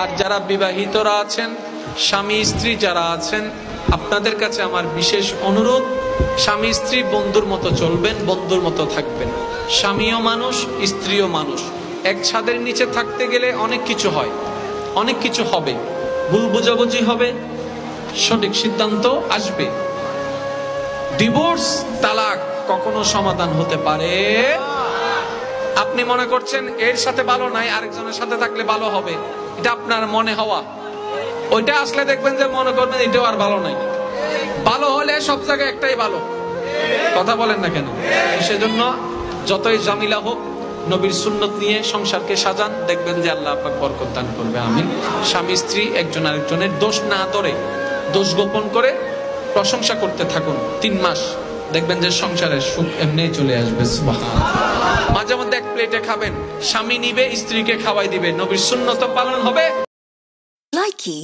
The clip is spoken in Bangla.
আর যারা বিবাহিতরা আছেন, স্বামী স্ত্রী যারা আছেন, আপনাদের কাছে আমার বিশেষ অনুরোধ, স্বামী স্ত্রী বন্ধুর মতো চলবেন, বন্ধুর মতো থাকবেন। স্বামীও মানুষ, স্ত্রীও মানুষ। এক ছাদের নিচে থাকতে গেলে অনেক কিছু হয়, অনেক কিছু হবে, ভুল বোঝাবুঝি হবে, সঠিক সিদ্ধান্ত আসবে। ডিভোর্স, তালাক কখনো সমাধান হতে পারে। আপনি মনে করছেন এর সাথে ভালো নাই, আরেকজনের সাথে থাকলে ভালো হবে, এটা আপনার মনে হওয়া। ওইটা আসলে দেখবেন যে মনে করবেন এটাও আর ভালো নাই। ভালো হলে সব জায়গায় একটাই ভালো। কথা বলেন না কেন? সেজন্য যতই জামিলা হোক, নবীর সুন্নত নিয়ে সংসারকে সাজান, দেখবেন যে আল্লাহ পাক বরকত দান করবে। আমিন। স্বামী স্ত্রী একজন আরেকজনের দোষ না ধরে, দোষ গোপন করে প্রশংসা করতে থাকুন। 3 মাস দেখবেন যে সংসারের সুখ এমনিই চলে আসবে। সুবহানাল্লাহ। মাঝে মধ্যে এক প্লেটে খাবেন, স্বামী নিবে, স্ত্রীকে খাওয়াই দিবে, নবীর সুন্নত পালন হবে। Likey